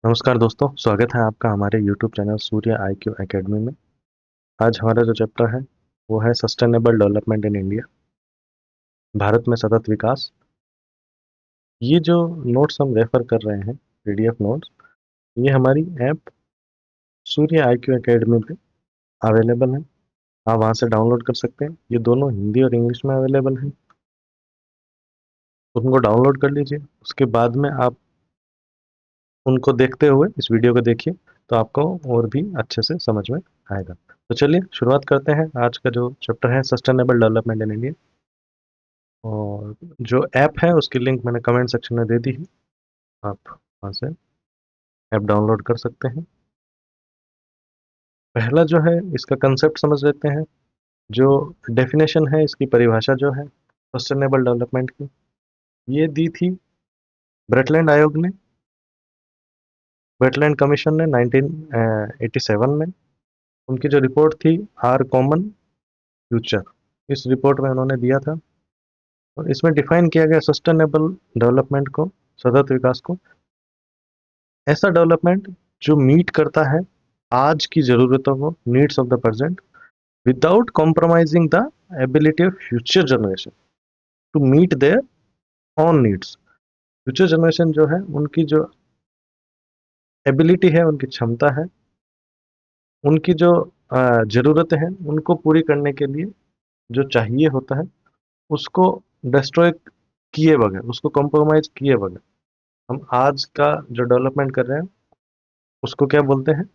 नमस्कार दोस्तों, स्वागत है आपका हमारे YouTube चैनल सूर्य IQ एकेडमी में। आज हमारा जो चैप्टर है वो है sustainable development in India, Bharat में सतत विकास। ये जो नोट्स हम रेफर कर रहे हैं, PDF नोट्स, ये हमारी ऐप सूर्य IQ एकेडमी पे अवेलेबल है। आप वहाँ से डाउनलोड कर सकते हैं। ये दोनों हिंदी और इंग्लिश में अवेलेबल है। उनको डाउनलोड कर लीजिए। उसके बाद में आप उनको देखते हुए इस वीडियो को देखिए, तो आपको और भी अच्छे से समझ में आएगा। तो चलिए शुरुआत करते हैं। आज का जो चैप्टर है सस्टेनेबल डेवलपमेंट इन इंडिया, और जो ऐप है उसकी लिंक मैंने कमेंट सेक्शन में दे दी है। आप वहाँ से ऐप डाउनलोड कर सकते हैं। पहला जो है इसका कंसेप्ट समझ लेते हैं। जो डेफिनेशन है, इसकी परिभाषा जो है सस्टेनेबल डेवलपमेंट की, ये दी थी ब्रेटलैंड आयोग ने, ब्रेटलैंड कमीशन ने 1987 में। उनकी जो रिपोर्ट थी आर कॉमन फ्यूचर, इस रिपोर्ट में उन्होंने दिया था। और इसमें डिफाइन किया गया सस्टेनेबल डेवलपमेंट को, सतत विकास को, ऐसा डेवलपमेंट जो मीट करता है आज की ज़रूरतों को, needs of the present, without compromising the ability of future generation to meet their own needs. Future generation जो है, उनकी जो एबिलिटी है, उनकी क्षमता है, उनकी जो ज़रूरतें हैं, उनको पूरी करने के लिए जो चाहिए होता है, उसको डिस्ट्रॉय किए बगैर, उसको कॉम्प्रोमाइज़ किए बगैर हम आज का जो डेवलपमेंट कर रहे हैं, उसको क्या बोलते हैं?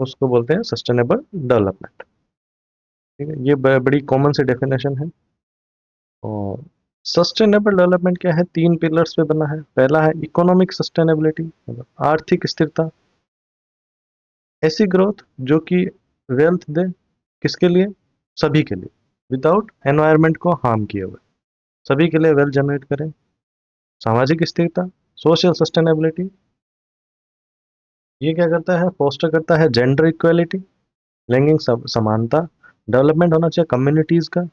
उसको बोलते हैं सस्टेनेबल डेवलपमेंट। ठीक है, ये बड़ी कॉमन सी डेफिनेशन है। और सस्टेनेबल डेवलपमेंट क्या है? 3 पिलर्स पे बना है। पहला है इकोनॉमिक सस्टेनेबिलिटी, मतलब आर्थिक स्थिरता, ऐसी ग्रोथ जो कि वेल्थ दे, किसके लिए? सभी के लिए, विदाउट एनवायरनमेंट को हार्म किए हुए, सभी के लिए वेल्थ जनरेट करें। सामाजिक स्थिरता, सोशल सस्टेनेबिलिटी, ये क्या करता है? फोस्टर करता है जेंडर इक्वालिटी, लैंगिक समानता। डेवलपमेंट होना चाहिए कम्युनिटीज़ का।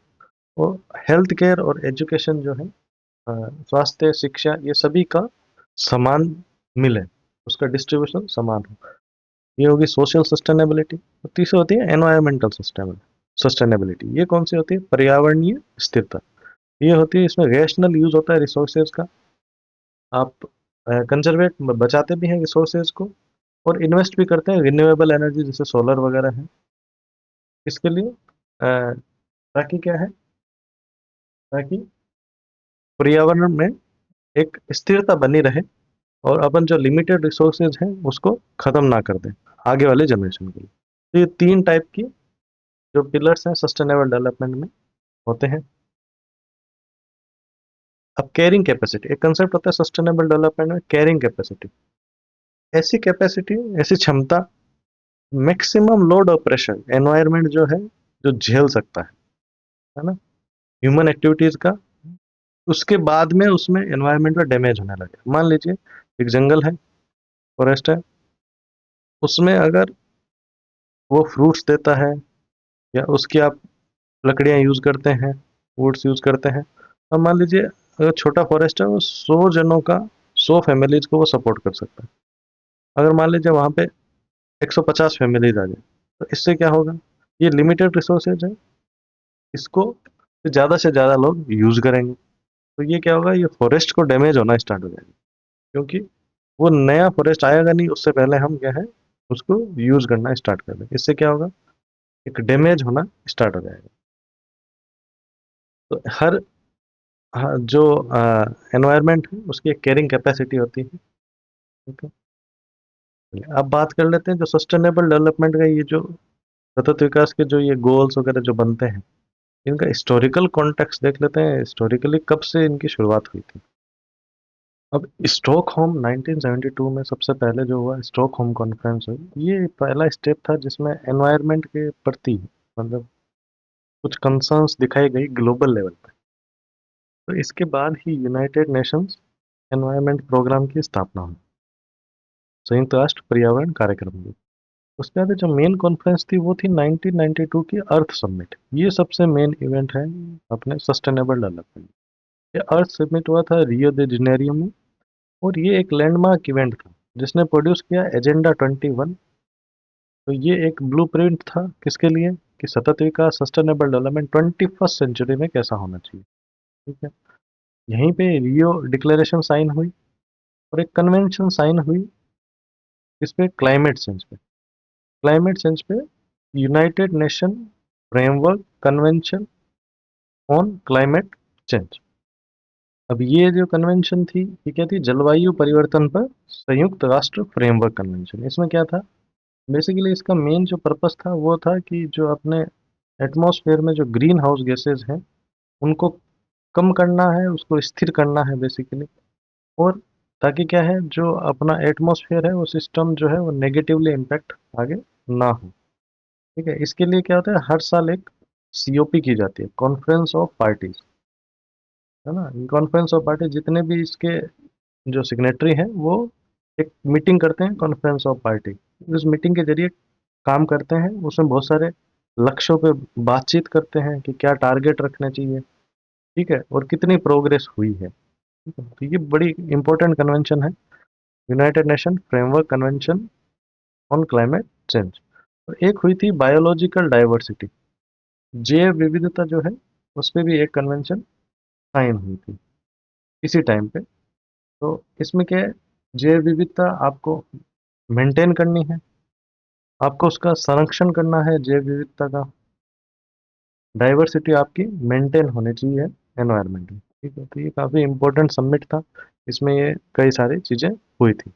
और हेल्थ केयर और एजुकेशन जो है, स्वास्थ्य, शिक्षा, ये सभी का समान मिले, उसका डिस्ट्रीब्यूशन समान हो, ये होगी सोशल सस्टेनेबिलिटी। और तीसरी होती है एनवायरमेंटल सस्टेनेबिलिटी। ये कौन सी होती है? पर्यावरणीय स्थिरता। ये होती है, इसमें रैशनल यूज होता है रिसोर्सेज का। आप कंजर्वेट बचाते भी हैं रिसोर्सेज को, और इन्वेस्ट भी करते हैं रिन्यूएबल एनर्जी, जैसे सोलर वगैरह है। इसके लिए ताकि क्या है? ताकि पर्यावरण में एक स्थिरता बनी रहे, और अपन जो लिमिटेड रिसोर्सेज हैं उसको ख़त्म ना कर दें आगे वाले जनरेशन के लिए। तो ये 3 टाइप की जो पिलर्स हैं सस्टेनेबल डेवलपमेंट में होते हैं। अब केयरिंग कैपेसिटी, एक कंसेप्ट होता है सस्टेनेबल डेवलपमेंट में, केयरिंग कैपेसिटी। ऐसी कैपेसिटी, ऐसी क्षमता, मैक्सिमम लोड और प्रेशर एनवायरनमेंट जो है, जो झेल सकता है ना, ह्यूमन एक्टिविटीज़ का। उसके बाद में उसमें एनवायरनमेंट में डैमेज होने लगे। मान लीजिए एक जंगल है, फॉरेस्ट है, उसमें अगर वो फ्रूट्स देता है, या उसकी आप लकड़ियाँ यूज़ करते हैं, वुड्स यूज़ करते हैं। अब मान लीजिए अगर छोटा फॉरेस्ट है, वो 100 जनों का, 100 फैमिलीज़ को वो सपोर्ट कर सकता है। अगर मान लीजिए वहाँ पे 150 फैमिलीज़ आ जाए, तो इससे क्या होगा? ये लिमिटेड रिसोर्सेज है, इसको ज़्यादा से ज़्यादा लोग यूज़ करेंगे। तो ये क्या होगा? ये फॉरेस्ट को डैमेज होना स्टार्ट हो जाएगा, क्योंकि वो नया फॉरेस्ट आएगा नहीं, उससे पहले हम क्या है, उसको यूज़ करना स्टार्ट कर दें। इससे क्या होगा? एक डैमेज होना स्टार्ट हो जाएगा। तो हर हाँ, जो एनवायरनमेंट है उसकी एक कैरिंग कैपेसिटी होती है। ठीक है, अब बात कर लेते हैं जो सस्टेनेबल डेवलपमेंट का, ये जो सतत विकास के जो ये गोल्स वगैरह जो बनते हैं, इनका हिस्टोरिकल कॉन्टेक्स्ट देख लेते हैं। हिस्टोरिकली कब से इनकी शुरुआत हुई थी? अब स्टॉकहोम 1972 में सबसे पहले जो हुआ, स्टॉकहोम कॉन्फ्रेंस हुई। ये पहला स्टेप था जिसमें एनवायरनमेंट के प्रति, मतलब कुछ कंसर्न्स दिखाई गई ग्लोबल लेवल पे। तो इसके बाद ही यूनाइटेड नेशंस एनवायरनमेंट प्रोग्राम की स्थापना हुई, संयुक्त राष्ट्र पर्यावरण कार्यक्रम में। उसके बाद जो मेन कॉन्फ्रेंस थी वो थी 1992 की अर्थ समिट। ये सबसे मेन इवेंट है अपने सस्टेनेबल डेवलपमेंट। ये अर्थ समिट हुआ था रियो दे जनेरियो में, और ये एक लैंडमार्क इवेंट था। जिसने प्रोड्यूस किया एजेंडा 21। तो ये एक ब्लूप्रिंट था किसके लिए, कि सतत विकास सस्टेनेबल डेवलपमेंट 21st सेंचुरी में कैसा होना चाहिए। ठीक है, यहीं पे रियो डिक्लेरेशन साइन हुई और एक कन्वेंशन साइन हुई इस पे क्लाइमेट चेंज पे। क्लाइमेट चेंज पे United nation framework convention on climate change. अब ये जो कन्वेंशन थी ये क्या थी, जलवायु परिवर्तन पर संयुक्त राष्ट्र फ्रेमवर्क कन्वेंशन। इसमें क्या था, बेसिकली इसका मेन जो पर्पस था वो था कि जो अपने एटमॉस्फेयर में जो ग्रीन हाउस गैसेज हैं उनको कम करना है, उसको स्थिर करना है बेसिकली। और ताकि क्या है, जो अपना एटमॉस्फेयर है वो सिस्टम जो है वो नेगेटिवली इम्पैक्ट आगे ना हो। ठीक है, इसके लिए क्या होता है, हर साल एक सीओपी की जाती है, कॉन्फ्रेंस ऑफ पार्टीज, है ना। कॉन्फ्रेंस ऑफ पार्टी जितने भी इसके जो सिग्नेटरी हैं वो एक मीटिंग करते हैं, कॉन्फ्रेंस ऑफ पार्टी। उस मीटिंग के जरिए काम करते हैं, उसमें बहुत सारे लक्ष्यों पे बातचीत करते हैं कि क्या टारगेट रखने चाहिए। ठीक है, और कितनी प्रोग्रेस हुई है। ठीक है, तो ये बड़ी इंपॉर्टेंट कन्वेंशन है, United nation framework convention on climate change. और एक हुई थी बायोलॉजिकल डाइवर्सिटी, जैव विविधता जो है उस पर भी एक कन्वेंशन साइन हुई थी इसी टाइम पे। तो इसमें क्या है, जैव विविधता आपको मेंटेन करनी है, आपको उसका संरक्षण करना है जैव विविधता का, डाइवर्सिटी आपकी मेंटेन होनी चाहिए एनवायरनमेंट में। ठीक है, तो ये काफ़ी इंपॉर्टेंट समिट था, इसमें ये कई सारी चीज़ें हुई थी।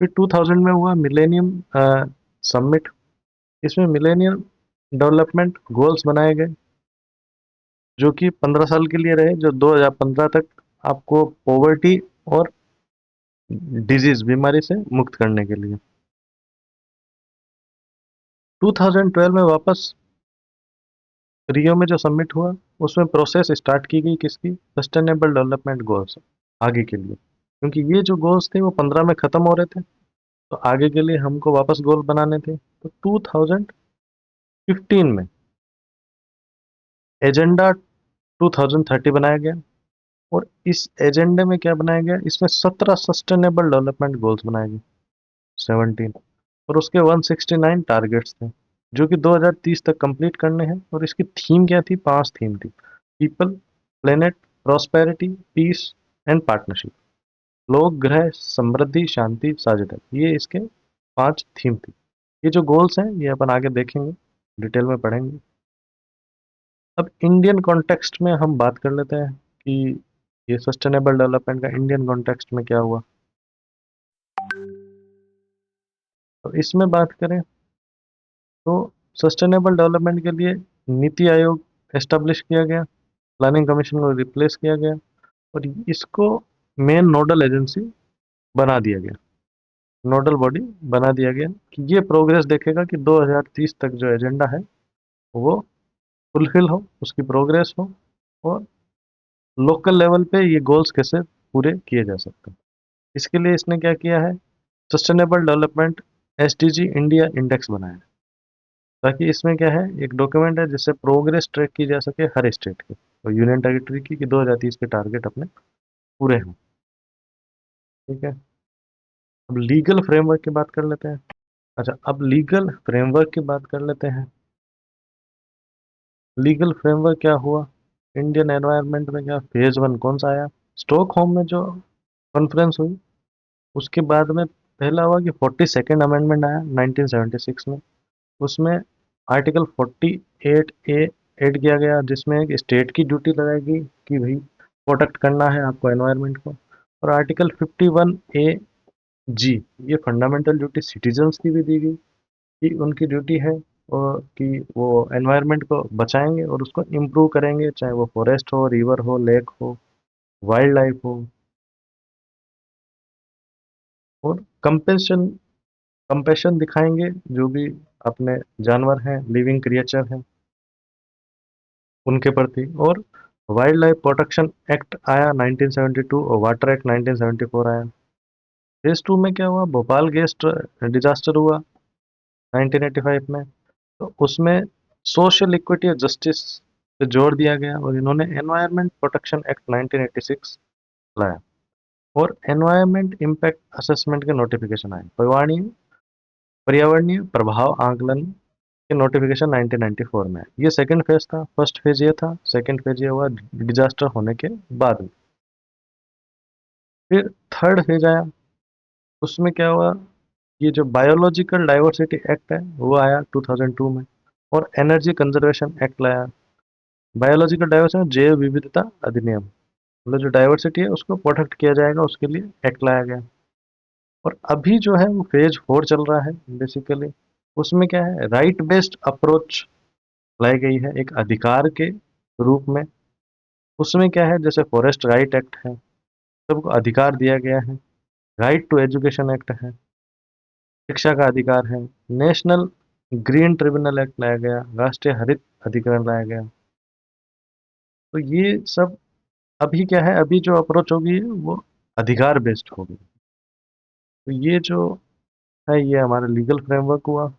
फिर 2000 में हुआ मिलेनियम समिट। इसमें मिलेनियम डेवलपमेंट गोल्स बनाए गए जो कि 15 साल के लिए रहे, जो 2015 तक आपको पॉवर्टी और डिजीज बीमारी से मुक्त करने के लिए। 2012 में वापस रियो में जो समिट हुआ उसमें प्रोसेस स्टार्ट की गई किसकी, सस्टेनेबल डेवलपमेंट गोल्स आगे के लिए, क्योंकि ये जो गोल्स थे वो 15 में ख़त्म हो रहे थे, तो आगे के लिए हमको वापस गोल बनाने थे। तो 2015 में एजेंडा 2030 बनाया गया, और इस एजेंडे में क्या बनाया गया, इसमें 17 सस्टेनेबल डेवलपमेंट गोल्स बनाए गए, 17, और उसके 169 टारगेट्स थे जो कि 2030 तक कंप्लीट करने हैं। और इसकी थीम क्या थी, 5 थीम थी, people, planet, prosperity, peace and partnership. लोग, ग्रह, समृद्धि, शांति, साझेदारी, ये इसके 5 थीम थी। ये जो गोल्स हैं ये अपन आगे देखेंगे, डिटेल में पढ़ेंगे। अब इंडियन कॉन्टेक्स्ट में हम बात कर लेते हैं कि ये सस्टेनेबल डेवलपमेंट का इंडियन कॉन्टेक्स्ट में क्या हुआ। तो इसमें बात करें तो सस्टेनेबल डेवलपमेंट के लिए नीति आयोग एस्टेब्लिश किया गया, प्लानिंग कमीशन को रिप्लेस किया गया, और इसको मेन नोडल एजेंसी बना दिया गया, नोडल बॉडी बना दिया गया कि ये प्रोग्रेस देखेगा कि 2030 तक जो एजेंडा है वो फुलफिल हो, उसकी प्रोग्रेस हो, और लोकल लेवल पे ये गोल्स कैसे पूरे किए जा सकते हैं। इसके लिए इसने क्या किया है, sustainable development SDG India index बनाया है, ताकि इसमें क्या है, एक डॉक्यूमेंट है जिससे प्रोग्रेस ट्रैक की जा सके हर स्टेट की और यूनियन टेरिटरी की, कि 2030 के टारगेट अपने पूरे हों। ठीक है, अब लीगल फ्रेमवर्क की बात कर लेते हैं। अच्छा, अब लीगल फ्रेमवर्क की बात कर लेते हैं। लीगल फ्रेमवर्क क्या हुआ, इंडियन एनवायरनमेंट में क्या फेज वन कौन सा आया, स्टॉकहोम में जो कॉन्फ्रेंस हुई उसके बाद में पहला हुआ कि 42nd अमेंडमेंट आया 1976 में। उसमें आर्टिकल 48 ए ऐड किया गया, जिसमें एक स्टेट की ड्यूटी लगाएगी कि भाई प्रोटेक्ट करना है आपको एनवायरनमेंट को। और आर्टिकल 51 ए जी, ये फंडामेंटल ड्यूटी सिटीजन्स की भी दी गई कि उनकी ड्यूटी है और कि वो एनवायरनमेंट को बचाएंगे और उसको इम्प्रूव करेंगे, चाहे वो फॉरेस्ट हो, रिवर हो, लेक हो, वाइल्ड लाइफ हो। और कंपेशन कंपेशन दिखाएंगे जो भी अपने जानवर हैं, लिविंग क्रिएचर हैं, उनके प्रति। और वाइल्ड लाइफ प्रोटेक्शन एक्ट आया 1972 और वाटर एक्ट 1974 आया। फेज टू में क्या हुआ, भोपाल गैस डिजास्टर हुआ 1985 में। तो उसमें सोशल इक्विटी और जस्टिस पे जोर दिया गया और इन्होंने एनवायरनमेंट प्रोटेक्शन एक्ट 1986 लाया। और एनवायरमेंट इम्पैक्ट असेसमेंट के नोटिफिकेशन आए। पर्यावरणीय प्रभाव आकलन के नोटिफिकेशन 1994 में। ये सेकंड फेज था, फर्स्ट फेज ये था, सेकंड फेज ये हुआ डिजास्टर होने के बाद में। फिर थर्ड फेज आया, उसमें क्या हुआ, ये जो बायोलॉजिकल डाइवर्सिटी एक्ट है वो आया 2002 में, और एनर्जी कंजर्वेशन एक्ट लाया। बायोलॉजिकल डाइवर्सिटी जैव विविधता अधिनियम, मतलब जो डाइवर्सिटी है उसको प्रोटेक्ट किया जाएगा, उसके लिए एक्ट लाया गया। और अभी जो है वो फेज 4 चल रहा है बेसिकली। उसमें क्या है, राइट बेस्ड अप्रोच लाई गई है एक अधिकार के रूप में। उसमें क्या है, जैसे फॉरेस्ट राइट एक्ट है, सबको अधिकार दिया गया है। राइट टू एजुकेशन एक्ट है, शिक्षा का अधिकार है। नेशनल ग्रीन ट्रिब्यूनल एक्ट लाया गया, राष्ट्रीय हरित अधिकरण लाया गया। तो ये सब अभी क्या है, अभी जो अप्रोच होगी वो अधिकार बेस्ड होगी। तो ये जो है ये हमारा लीगल फ्रेमवर्क हुआ।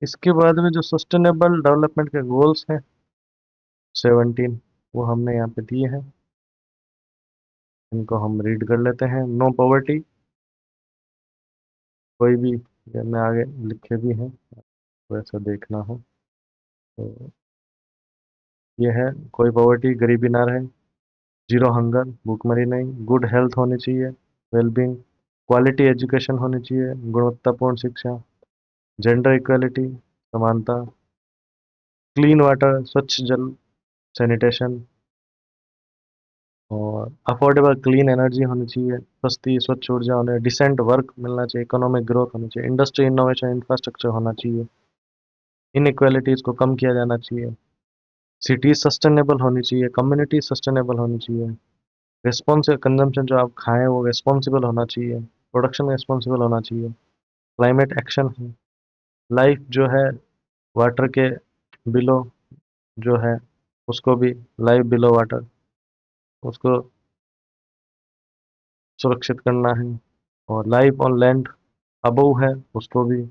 इसके बाद में जो सस्टेनेबल डेवलपमेंट के गोल्स हैं 17, वो हमने यहाँ पे दिए हैं, इनको हम रीड कर लेते हैं। नो पॉवर्टी, कोई भी, ये मैं आगे लिखे भी हैं, वैसा देखना हो तो ये है, कोई पॉवर्टी, गरीबी ना रहे, जीरो हंगर, भूखमरी नहीं, गुड हेल्थ होनी चाहिए, वेलबींग, क्वालिटी एजुकेशन होनी चाहिए, गुणवत्तापूर्ण शिक्षा, जेंडर इक्वलिटी, समानता, क्लीन वाटर, स्वच्छ जल, सैनिटेशन, और अफोर्डेबल क्लीन एनर्जी होनी चाहिए, सस्ती स्वच्छ ऊर्जा होनी, डिसेंट वर्क मिलना चाहिए, इकोनॉमिक ग्रोथ होनी चाहिए, इंडस्ट्री इनोवेशन इंफ्रास्ट्रक्चर होना चाहिए, इनइक्वालिटीज को कम किया जाना चाहिए, सिटीज सस्टेनेबल होनी चाहिए, कम्युनिटी सस्टेनेबल होनी चाहिए, रिस्पॉन्सिव कंजम्पशन जो आप खाएं वो रिस्पॉन्सिबल होना चाहिए, प्रोडक्शन रिस्पॉन्सिबल होना चाहिए, क्लाइमेट एक्शन है, लाइफ जो है वाटर के बिलो जो है उसको भी, लाइफ बिलो वाटर उसको सुरक्षित करना है, और लाइफ ऑन लैंड अबव है उसको भी,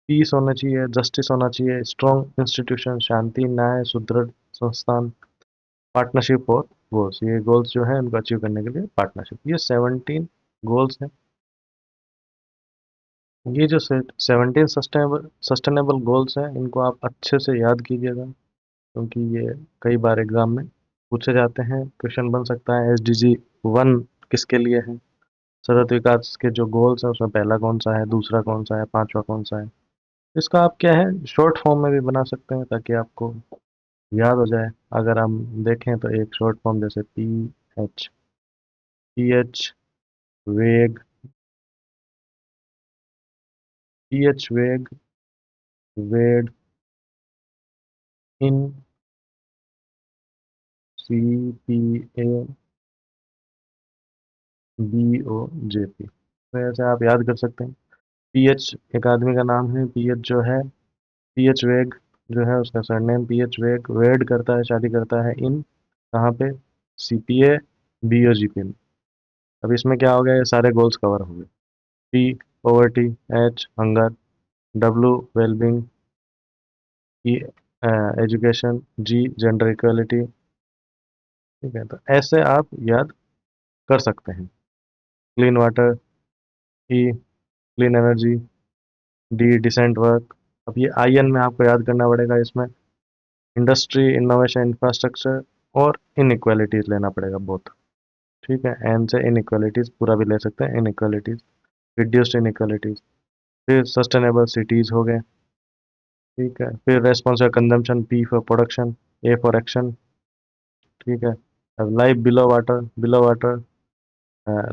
पीस होना चाहिए, जस्टिस होना चाहिए, स्ट्रॉन्ग इंस्टीट्यूशन, शांति, न्याय, सुदृढ़ संस्थान, पार्टनरशिप और गोल्स। ये गोल्स जो है उनको अचीव करने के लिए पार्टनरशिप, ये 17 गोल्स हैं। ये जो 17 सस्टेनेबल गोल्स हैं इनको आप अच्छे से याद कीजिएगा, क्योंकि ये कई बार एग्जाम में पूछे जाते हैं। क्वेश्चन बन सकता है SDG 1 किसके लिए है, सतत विकास के जो गोल्स हैं उसमें पहला कौन सा है, दूसरा कौन सा है, पांचवा कौन सा है। इसका आप क्या है शॉर्ट फॉर्म में भी बना सकते हैं ताकि आपको याद हो जाए। अगर हम देखें तो एक शॉर्ट फॉर्म जैसे एच एच वेग, एच वेग, वेड, इन, CPA, BOJP, तो ऐसे आप याद कर सकते हैं। PH एक आदमी का नाम है, PH जो है, PH वेग जो है उसका सरनेम PH वेग, वेड करता है, शादी करता है इन, कहाँ पे, CPA BOGP में। अब इसमें क्या हो गया, ये सारे गोल्स कवर हो गए। P poverty, H hunger, W wellbeing, E education, G gender equality. ठीक है, तो ऐसे आप याद कर सकते हैं। Clean water, E clean energy, D decent work. अब ये IN में आपको याद करना पड़ेगा, इसमें इंडस्ट्री इनोवेशन इंफ्रास्ट्रक्चर और इनइक्वालिटीज लेना पड़ेगा बहुत। ठीक है, एन से इनइक्वालिटीज पूरा भी ले सकते हैं, इनइक्वालिटीज, रिड्यूस्ड इनइक्वालिटीज। फिर सस्टेनेबल सिटीज हो गए। ठीक है, फिर responsible consumption, P for production, A for action. ठीक है, अब life below water, below water,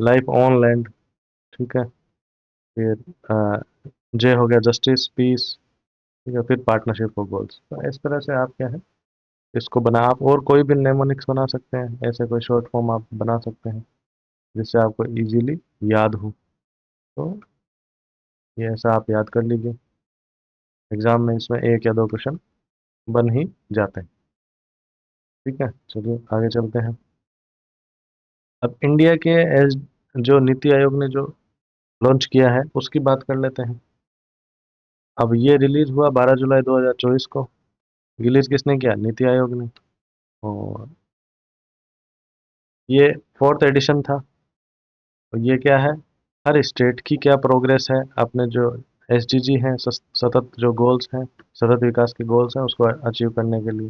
life on land. ठीक है, फिर J हो गया जस्टिस पीस। ठीक है, फिर पार्टनरशिप फॉर गोल्स। तो इस तरह से आप क्या है इसको बना, आप और कोई भी नेमोनिक्स बना सकते हैं, ऐसे कोई शॉर्ट फॉर्म आप बना सकते हैं जिससे आपको इजीली याद हो। तो ये ऐसा आप याद कर लीजिए, एग्जाम में इसमें एक या दो क्वेश्चन बन ही जाते हैं। ठीक है, चलिए आगे चलते हैं। अब इंडिया के एज जो नीति आयोग ने जो लॉन्च किया है उसकी बात कर लेते हैं। अब ये रिलीज हुआ 12 जुलाई 2024 को। रिलीज किसने किया, नीति आयोग ने। और ये फोर्थ एडिशन था। तो ये क्या है, हर स्टेट की क्या प्रोग्रेस है, अपने जो एसडीजी हैं, सतत जो गोल्स हैं, सतत विकास के गोल्स हैं, उसको अचीव करने के लिए।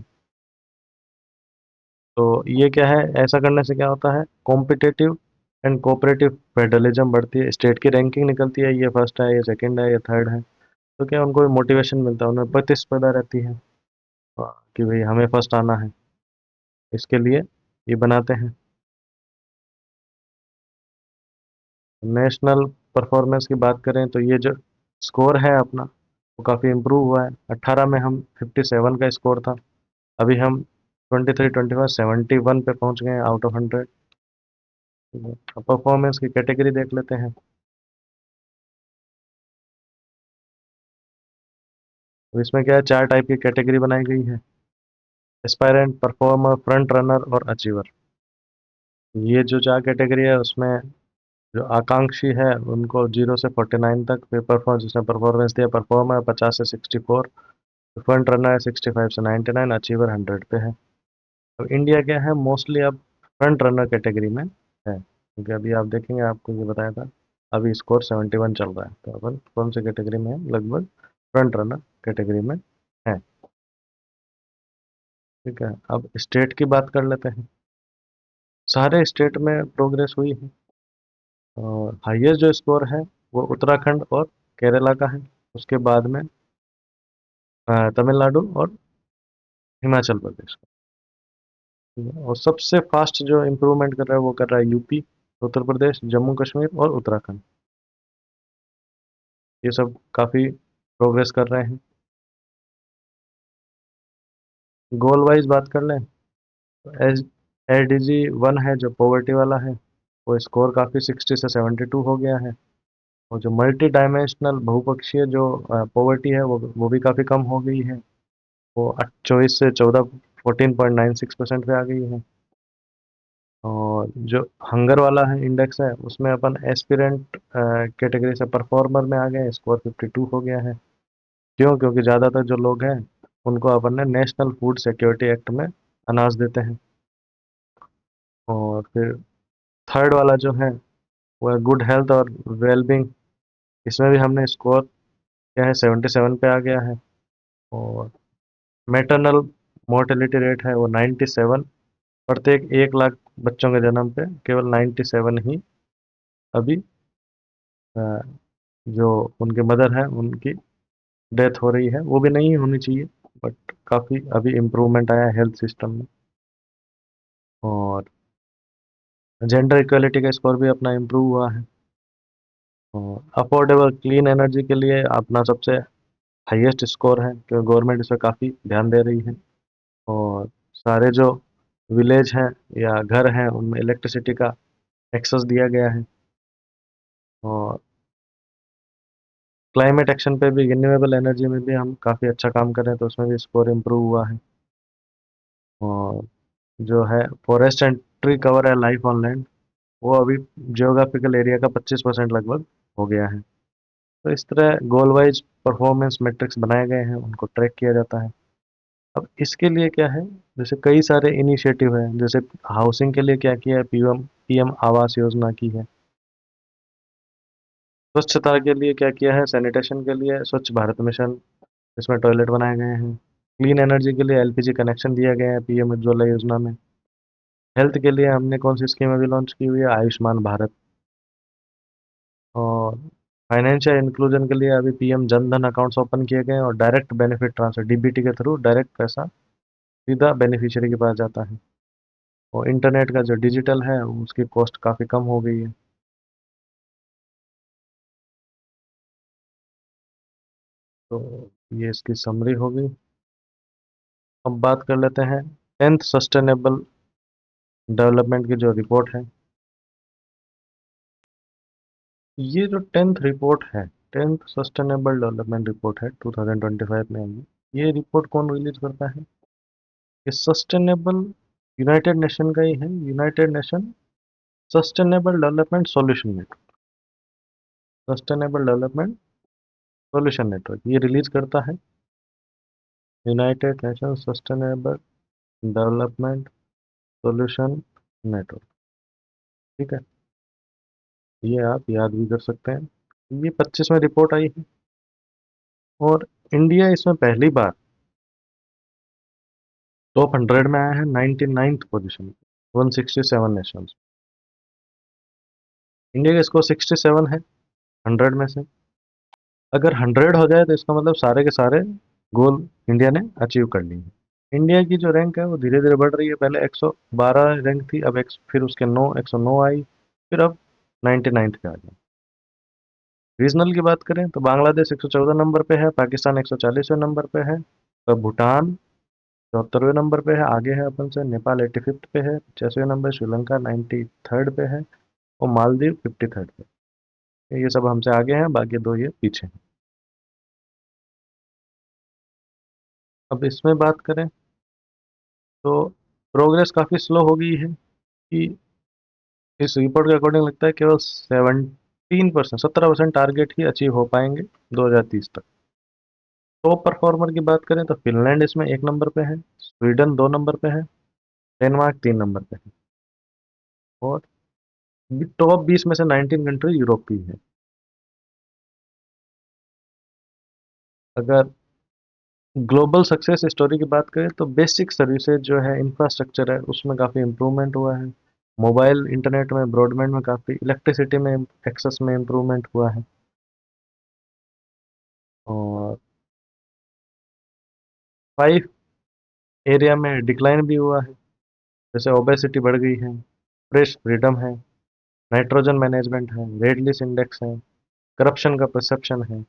तो ये क्या है, ऐसा करने से क्या होता है, कॉम्पिटिटिव एंड कोऑपरेटिव फेडरलिज्म बढ़ती है, स्टेट की रैंकिंग निकलती है, ये फर्स्ट है, ये सेकंड है, ये थर्ड है। तो क्या उनको मोटिवेशन मिलता है, उन्हें प्रतिस्पर्धा रहती है, कि भाई हमें फर्स्ट आना है, इसके लिए ये बनाते हैं। नेशनल परफॉर्मेंस की बात करें तो ये जो स्कोर है अपना, वो काफ़ी इम्प्रूव हुआ है। 18 में हम 57 का स्कोर था, अभी हम 23 25 71 पे पहुंच गए हैं आउट ऑफ 100। परफॉर्मेंस की कैटेगरी देख लेते हैं। तो इसमें क्या है, चार टाइप की कैटेगरी बनाई गई है: एस्पायरेंट, परफॉर्मर, फ्रंट रनर और अचीवर। ये जो चार कैटेगरी है उसमें जो आकांक्षी है उनको 0 से 49 तक पेपर फॉर जिसने परफॉर्मेंस दिया, परफॉर्मर 50 से 64, फ्रंट रनर है 65 से 99, अचीवर 100 पे है। तो इंडिया क्या है, मोस्टली अब फ्रंट रनर कैटेगरी में है, क्योंकि अभी आप देखेंगे, आपको ये बताया था, अभी स्कोर 71 चल रहा है, तो अपन कौन सी कैटेगरी में है, लगभग फ्रंट रनर कैटेगरी में है। ठीक है, अब स्टेट की बात कर लेते हैं। सारे स्टेट में प्रोग्रेस हुई है, और हाईएस्ट जो स्कोर है वो उत्तराखंड और केरला का है, उसके बाद में तमिलनाडु और हिमाचल प्रदेश का। ठीक है, और सबसे फास्ट जो इम्प्रूवमेंट कर रहा है वो कर रहा है यूपी, उत्तर प्रदेश, जम्मू कश्मीर और उत्तराखंड। ये सब काफ़ी प्रोग्रेस कर रहे हैं। गोल वाइज बात कर लें तो एस एसडीजी 1 है जो पॉवर्टी वाला है, वो स्कोर काफ़ी 60 से 72 हो गया है। और जो मल्टी डायमेंशनल बहुपक्षीय जो पॉवर्टी है वो भी काफ़ी कम हो गई है, वो 24 से 14 14.96% पे आ गई है। और जो हंगर वाला है इंडेक्स है, उसमें अपन एस्पिरेंट कैटेगरी से परफॉर्मर में आ गए, स्कोर 52 हो गया है। क्यों? क्योंकि ज़्यादातर जो लोग हैं उनको अपन ने नेशनल फूड सिक्योरिटी एक्ट में अनाज देते हैं। और फिर थर्ड वाला जो है वो है गुड हेल्थ और वेलबींग, इसमें भी हमने स्कोर क्या है, 77 पे आ गया है। और मैटरनल मोर्टेलिटी रेट है वो 97, प्रत्येक 1 लाख बच्चों के जन्म पे केवल 97 ही अभी अ, जो उनके मदर हैं उनकी डेथ हो रही है, वो भी नहीं होनी चाहिए, बट काफ़ी अभी इम्प्रूवमेंट आया है हेल्थ सिस्टम में। और जेंडर इक्वलिटी का स्कोर भी अपना इम्प्रूव हुआ है। और अफोर्डेबल क्लीन एनर्जी के लिए अपना सबसे हाईएस्ट स्कोर है, क्योंकि गवर्नमेंट इस पर काफ़ी ध्यान दे रही है। और सारे जो विलेज हैं या घर हैं उनमें इलेक्ट्रिसिटी का एक्सेस दिया गया है। और क्लाइमेट एक्शन पे भी, रिन्यूएबल एनर्जी में भी हम काफ़ी अच्छा काम कर रहे हैं, तो उसमें भी स्कोर इम्प्रूव हुआ है। और जो है फॉरेस्ट एंड ट्री कवर है लाइफ ऑन लैंड, वो अभी जियोग्राफिकल एरिया का 25% लगभग हो गया है। तो इस तरह गोल वाइज परफॉर्मेंस मैट्रिक्स बनाए गए हैं, उनको ट्रैक किया जाता है। अब इसके लिए क्या है, जैसे कई सारे इनिशिएटिव हैं, जैसे हाउसिंग के लिए क्या किया है, पीएम पीएम आवास योजना की है। स्वच्छता के लिए क्या किया है, सैनिटेशन के लिए स्वच्छ भारत मिशन, इसमें टॉयलेट बनाए गए हैं। क्लीन एनर्जी के लिए एलपीजी कनेक्शन दिया गया है पीएम उज्ज्वला योजना में। हेल्थ के लिए हमने कौन सी स्कीम अभी लॉन्च की हुई है, आयुष्मान भारत। और फाइनेंशियल इंक्लूजन के लिए अभी PM Jan Dhan accounts open किए गए हैं, और डायरेक्ट बेनिफिट ट्रांसफर डीबीटी के थ्रू डायरेक्ट पैसा सीधा बेनिफिशियरी के पास जाता है। और इंटरनेट का जो डिजिटल है उसकी कॉस्ट काफ़ी कम हो गई है। तो ये इसकी समरी हो गई। अब बात कर लेते हैं 10th सस्टेनेबल डेवलपमेंट की जो रिपोर्ट है। ये जो 10th रिपोर्ट है, 10th सस्टेनेबल डेवलपमेंट रिपोर्ट है, 2025 में आई है। ये रिपोर्ट कौन रिलीज करता है? ये सस्टेनेबल यूनाइटेड नेशन का ही है, United nation sustainable development solution network, sustainable development solution network ये रिलीज करता है, United nation sustainable development solution network. ठीक है। ये आप याद भी कर सकते हैं। ये 25 में रिपोर्ट आई है और इंडिया इसमें पहली बार टॉप 100 में आया है, 99th पोजीशन, 167 नेशंस। इंडिया का स्कोर 67 है 100 में से। अगर 100 हो जाए तो इसका मतलब सारे के सारे गोल इंडिया ने अचीव कर लिए हैं। इंडिया की जो रैंक है वो धीरे धीरे बढ़ रही है। पहले 112 रैंक थी, अब फिर उसके 109 आई, फिर अब 99th पे आ गया। रीजनल की बात करें तो बांग्लादेश 114 नंबर पे है, पाकिस्तान 140वें नंबर पे है, तो भूटान 74वें नंबर पे है, आगे है अपन से। नेपाल 85th पे है, 85वें नंबर। श्रीलंका 93rd पे है और मालदीव 53rd पे। ये सब हमसे आगे हैं, बाकी दो ये पीछे हैं। अब इसमें बात करें तो प्रोग्रेस काफ़ी स्लो हो गई है कि इस रिपोर्ट के अकॉर्डिंग लगता है केवल 17% टारगेट ही अचीव हो पाएंगे 2030 तक। टॉप परफॉर्मर की बात करें तो फिनलैंड इसमें 1 नंबर पे है, स्वीडन 2 नंबर पे है, डेनमार्क 3 नंबर पे है और टॉप 20 में से 19 कंट्री यूरोप की है। अगर ग्लोबल सक्सेस स्टोरी की बात करें तो बेसिक सर्विसेज जो है, इंफ्रास्ट्रक्चर है, उसमें काफ़ी इम्प्रूवमेंट हुआ है। मोबाइल इंटरनेट में, ब्रॉडबैंड में काफ़ी, इलेक्ट्रिसिटी में एक्सेस में इम्प्रूवमेंट हुआ है। और 5 एरिया में डिक्लाइन भी हुआ है, जैसे ओबेसिटी बढ़ गई है, प्रेस फ्रीडम है, नाइट्रोजन मैनेजमेंट है, रेड लिस्ट इंडेक्स है, करप्शन का परसेप्शन है।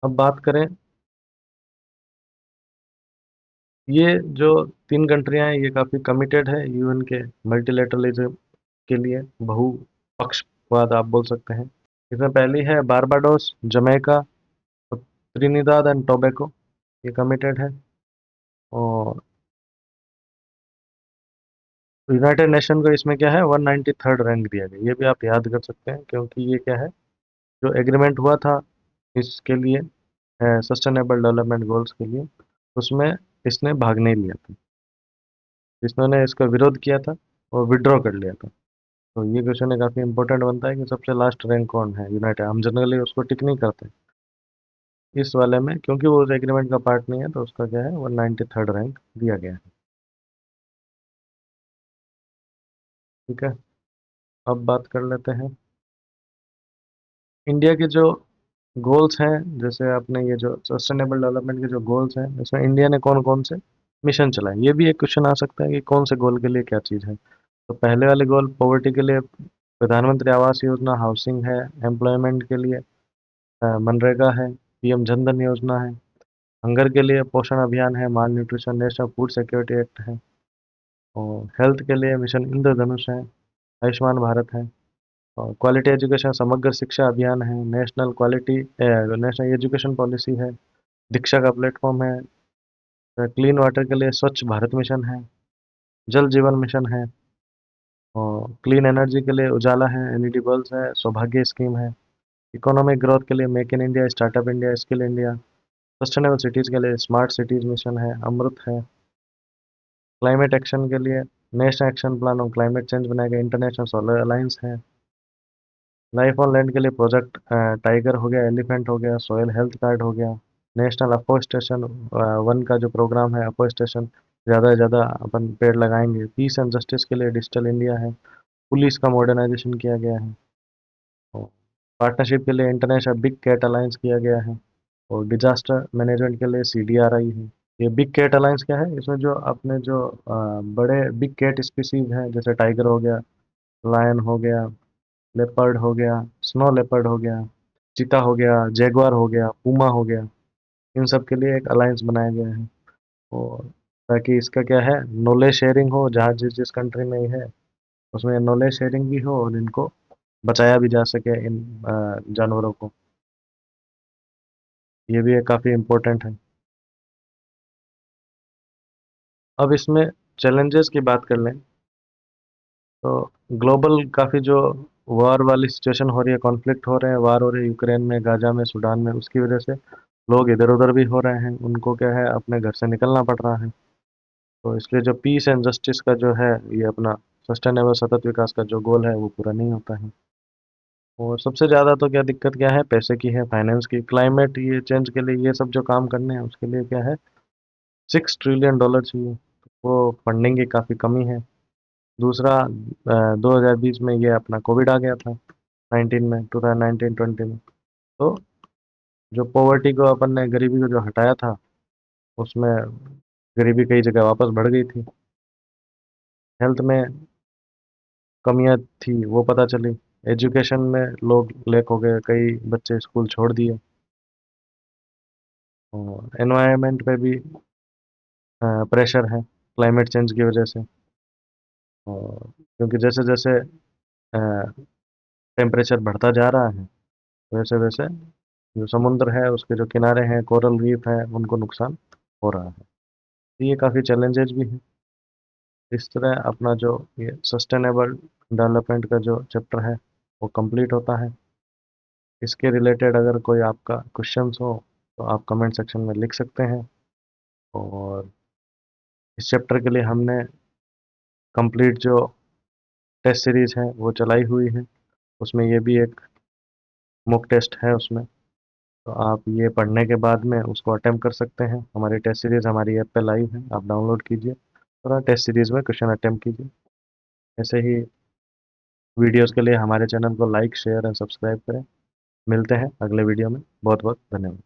अब बात करें, ये जो 3 कंट्रियां हैं ये काफ़ी कमिटेड है यूएन के मल्टीलेटरलिज्म के लिए, बहुपक्षवाद आप बोल सकते हैं। इसमें पहली है बारबाडोस, जमैका और त्रिनिदाद एंड टोबैको, ये कमिटेड है। और यूनाइटेड नेशन को इसमें क्या है, 193rd रैंक दिया गया। ये भी आप याद कर सकते हैं क्योंकि ये क्या है, जो एग्रीमेंट हुआ था इसके लिए, सस्टेनेबल डेवलपमेंट गोल्स के लिए, उसमें इसने भाग नहीं लिया था। इसने इसका विरोध किया था और विड्रॉ कर लिया था। तो ये क्वेश्चन है, काफ़ी इंपॉर्टेंट बनता है कि सबसे लास्ट रैंक कौन है यूनाइटेड। हम जनरली उसको टिक नहीं करते इस वाले में, क्योंकि वो उस एग्रीमेंट का पार्ट नहीं है, तो उसका क्या है, 193rd रैंक दिया गया है। ठीक है। अब बात कर लेते हैं इंडिया के जो गोल्स हैं। जैसे आपने ये जो सस्टेनेबल डेवलपमेंट के जो गोल्स हैं, इसमें इंडिया ने कौन कौन से मिशन चलाए, ये भी एक क्वेश्चन आ सकता है कि कौन से गोल के लिए क्या चीज़ है। तो पहले वाले गोल पॉवर्टी के लिए प्रधानमंत्री आवास योजना, हाउसिंग है। एम्प्लॉयमेंट के लिए मनरेगा है, पीएम जन धन योजना है। हंगर के लिए पोषण अभियान है, malnutrition, national food security act है। और हेल्थ के लिए मिशन इंद्रधनुष है, आयुष्मान भारत है। और क्वालिटी एजुकेशन, समग्र शिक्षा अभियान है, नेशनल एजुकेशन पॉलिसी है, दीक्षा का प्लेटफॉर्म है। क्लीन वाटर के लिए स्वच्छ भारत मिशन है, जल जीवन मिशन है। और क्लीन एनर्जी के लिए उजाला है, एलईडी बल्ब्स है, सौभाग्य स्कीम है। इकोनॉमिक ग्रोथ के लिए make in India, startup India, skill India. Sustainable cities के लिए स्मार्ट सिटीज़ मिशन है, अमृत है। क्लाइमेट एक्शन के लिए national action plan on climate change बनाया गया, इंटरनेशनल सोलर अलायंस है। लाइफ ऑन लैंड के लिए प्रोजेक्ट टाइगर हो गया, एलिफेंट हो गया, सोयल हेल्थ कार्ड हो गया। नेशनल अफोरेस्टेशन वन का जो प्रोग्राम है, अफोरेस्टेशन, ज़्यादा से ज़्यादा अपन पेड़ लगाएंगे। पीस एंड जस्टिस के लिए डिजिटल इंडिया है। पुलिस का मॉडर्नाइजेशन किया गया है। और पार्टनरशिप के लिए इंटरनेशनल बिग कैट अलायंस किया गया है। और डिजास्टर मैनेजमेंट के लिए CDRI है। ये बिग कैट अलायंस क्या है, इसमें जो अपने जो बड़े बिग कैट स्पीसीज हैं, जैसे टाइगर हो गया, लायन हो गया, लेपर्ड हो गया, स्नो लेपर्ड हो गया, चीता हो गया, जैगवार हो गया, पूमा हो गया, इन सब के लिए एक अलायंस बनाया गया है। और ताकि इसका क्या है, नॉलेज शेयरिंग हो, जहाँ जिस जिस कंट्री में ये है उसमें नॉलेज शेयरिंग भी हो और इनको बचाया भी जा सके, इन जानवरों को। ये भी काफ़ी इम्पोर्टेंट है। अब इसमें चैलेंजेस की बात कर लें तो ग्लोबल काफ़ी जो वार वाली सिचुएशन हो रही है, कॉन्फ्लिक्ट हो रहे हैं, वार हो रही है यूक्रेन में, गाजा में, सूडान में, उसकी वजह से लोग इधर उधर भी हो रहे हैं। उनको क्या है, अपने घर से निकलना पड़ रहा है। तो इसलिए जो पीस एंड जस्टिस का जो है, ये अपना सस्टेनेबल सतत विकास का जो गोल है वो पूरा नहीं होता है। और सबसे ज़्यादा तो क्या दिक्कत क्या है, पैसे की है, फाइनेंस की। क्लाइमेट ये चेंज के लिए ये सब जो काम करने हैं उसके लिए क्या है, $6 ट्रिलियन चाहिए। वो फंडिंग की काफ़ी कमी है। दूसरा 2020 में ये अपना कोविड आ गया था, 19 में, 2019-20 में। तो जो पॉवर्टी को अपन ने, गरीबी को जो हटाया था, उसमें गरीबी कई जगह वापस बढ़ गई थी। हेल्थ में कमियां थी वो पता चली। एजुकेशन में लोग लेक हो गए, कई बच्चे स्कूल छोड़ दिए। और एनवायरनमेंट पे भी प्रेशर है क्लाइमेट चेंज की वजह से। और क्योंकि जैसे जैसे टेम्परेचर बढ़ता जा रहा है, वैसे वैसे जो समुद्र है उसके जो किनारे हैं, कोरल रीफ है, उनको नुकसान हो रहा है। तो ये काफ़ी चैलेंजेस भी हैं। इस तरह अपना जो ये सस्टेनेबल डेवलपमेंट का जो चैप्टर है वो कंप्लीट होता है। इसके रिलेटेड अगर कोई आपका क्वेश्चंस हो तो आप कमेंट सेक्शन में लिख सकते हैं। और इस चैप्टर के लिए हमने कंप्लीट जो टेस्ट सीरीज है वो चलाई हुई है। उसमें ये भी एक मॉक टेस्ट है उसमें। तो आप ये पढ़ने के बाद में उसको अटेम्प्ट कर सकते हैं। हमारी टेस्ट सीरीज हमारी ऐप पे लाइव है, आप डाउनलोड कीजिए और टेस्ट सीरीज में क्वेश्चन अटेम्प्ट कीजिए। ऐसे ही वीडियोस के लिए हमारे चैनल को लाइक, शेयर एंड सब्सक्राइब करें। मिलते हैं अगले वीडियो में। बहुत बहुत धन्यवाद।